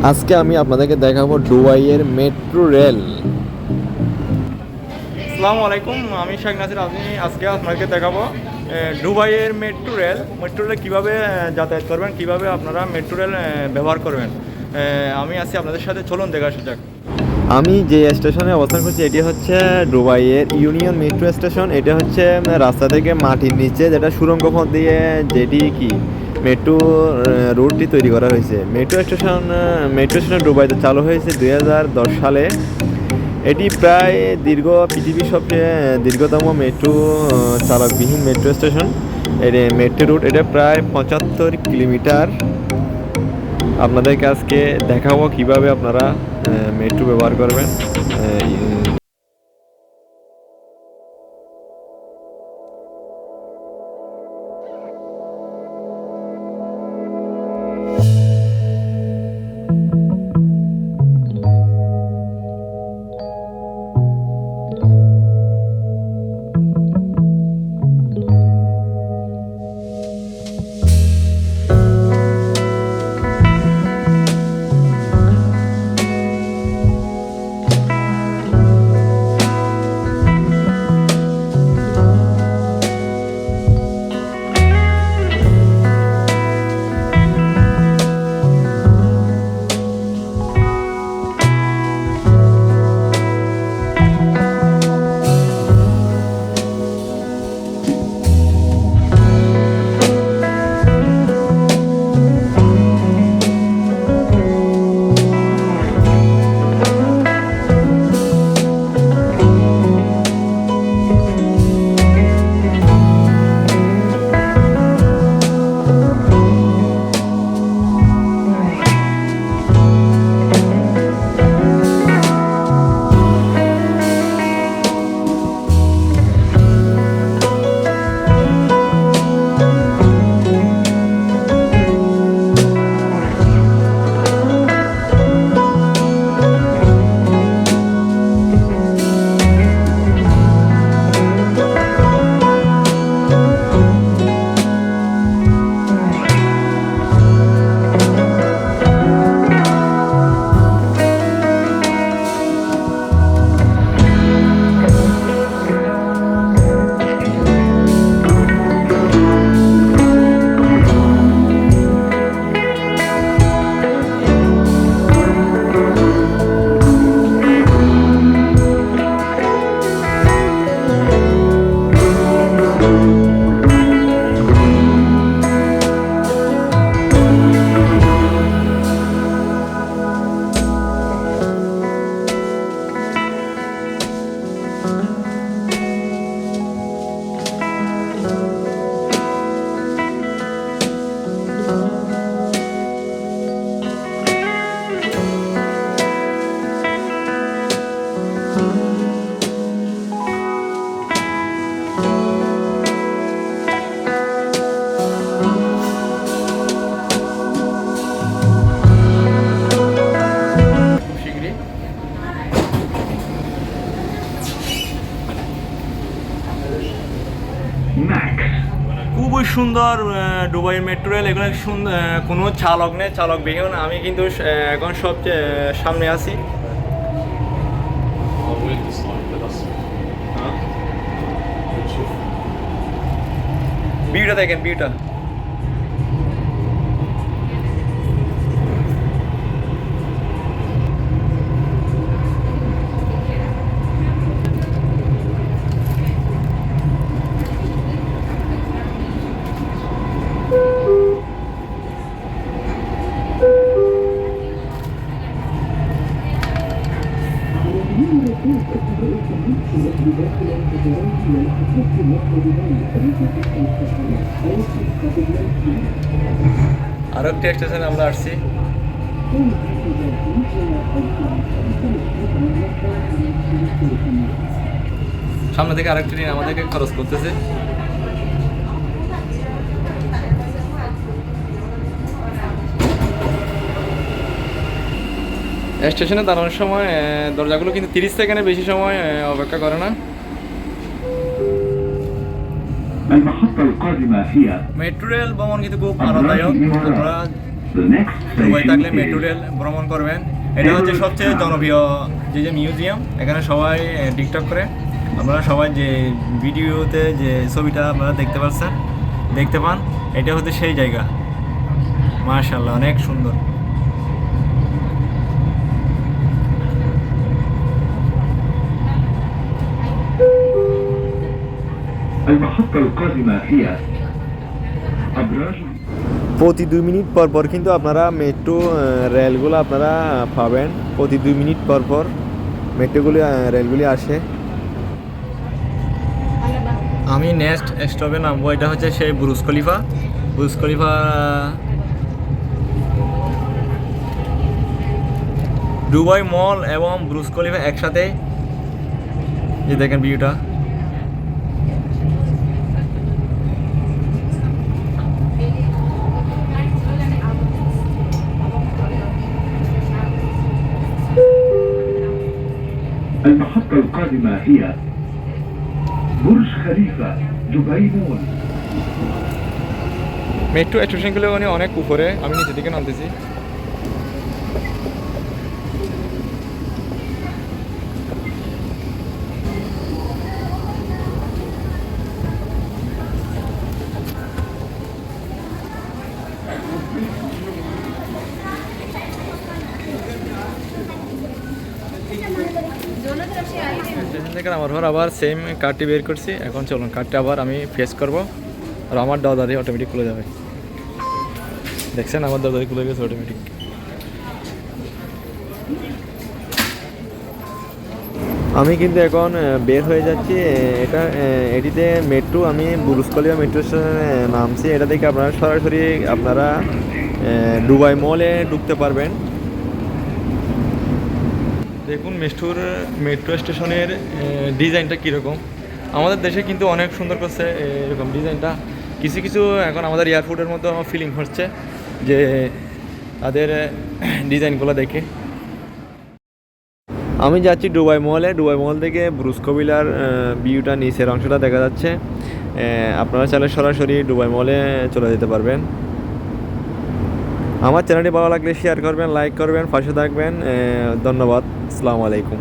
আজকে আমি আপনাদেরকে দেখাবো দুবাইয়ের মেট্রো রেল। আসসালামু আলাইকুম, আমি শেখ নাসির। আজকে আপনাকে দেখাবো দুবাইয়ের মেট্রো রেল কীভাবে যাতায়াত করবেন, কীভাবে আপনারা মেট্রো রেল ব্যবহার করবেন। আমি আছি আপনাদের সাথে, চলুন দেখা যাক। আমি যে স্টেশনে অবস্থান করছি এটি হচ্ছে দুবাইয়ের ইউনিয়ন মেট্রো স্টেশন। এটা হচ্ছে রাস্তা থেকে মাটির নিচে যেটা সুড়ঙ্গ পথ দিয়ে যেটি কি মেট্রো রুটটি তৈরি করা হয়েছে। মেট্রো স্টেশন দুবাইতে চালু হয়েছে 2010 সালে। এটি প্রায় পৃথিবীর সবচেয়ে দীর্ঘতম মেট্রো চালকবিহীন মেট্রো স্টেশন। এর মেট্রো রুট এটা প্রায় 75 কিলোমিটার। আপনাদেরকে আজকে দেখাবো কিভাবে আপনারা মেট্রো ব্যবহার করবেন। খুবই সুন্দর দুবাই মেট্রো রেল। এগুলো সুন্দর, কোনো চালক নেই, চালকবিহীন। আমি কিন্তু এখন সবচেয়ে সামনে আছি। ভিউটা দেখেন, ভিউটা। আরো একটা স্টেশনে আমরা আসছি। সামনে থেকে আরেকটা ট্রেন আমাদেরকে খরচ করতেছে। স্টেশনে দাঁড়ানোর সময় দরজাগুলো কিন্তু 30 সেকেন্ডের বেশি সময় অপেক্ষা করে না। মেট্রো রেল ভ্রমণ কিন্তু খুব আরামদায়ক। আপনারা দুবাই থাকলে মেট্রো রেল ভ্রমণ করবেন। এটা হচ্ছে সবচেয়ে জনপ্রিয় যে মিউজিয়াম, এখানে সবাই টিকটক করে। আপনারা সবাই যে ভিডিওতে যে ছবিটা আপনারা দেখতে পান, এটা হচ্ছে সেই জায়গা। মাশাআল্লাহ, অনেক সুন্দর। المحطة القادمة هي أبراج প্রতি 2 মিনিট পর পর কিন্তু আপনারা মেট্রো রেলগুলো আপনারা পাবেন। প্রতি 2 মিনিট পর পর রেলগুলি আসে। আমি নেক্সট স্টপে নামবো, এটা হচ্ছে সেই বুর্জ খলিফা। দুবাই মল এবং বুর্জ খলিফা একসাথে, যে দেখেন ভিউটা। المحطة القادمة هي برج خليفة دبي مول। মেট্রো স্টেশনগুলো অনেক উপরে, আমি নিচের দিকে নামতেছি। স্টেশন থেকে আমার ঘর আবার সেম কার্ডটি বের করছি। এখন চলুন কার্ডটা আবার আমি ফেস করব, আর আমার দরজারি অটোমেটিক খুলে যাবে। দেখছেন আমার দরজারি খুলে গেছে অটোমেটিক। আমি কিন্তু এখন বের হয়ে যাচ্ছি। এটিতে মেট্রো, আমি বুর্জ খলিফা মেট্রো স্টেশনে নামছি। এটা থেকে আপনারা সরাসরি দুবাই মলে ঢুকতে পারবেন। দেখুন মেট্রো স্টেশনের ডিজাইনটা কীরকম। আমাদের দেশে কিন্তু অনেক সুন্দর করছে এরকম ডিজাইনটা। কিছু এখন আমাদের এয়ারপোর্টের মতো ফিলিং হচ্ছে যে তাদের ডিজাইনগুলো দেখে। আমি যাচ্ছি দুবাই মল থেকে বুর্জ খলিফার ভিউটা, নিচের অংশটা দেখা যাচ্ছে। আপনারা চাইলে সরাসরি দুবাই মলে চলে যেতে পারবেন। আমার চ্যানেলটি ভালো লাগলে শেয়ার করবেন, লাইক করবেন, পাশে থাকবেন। ধন্যবাদ। আসসালামু আলাইকুম।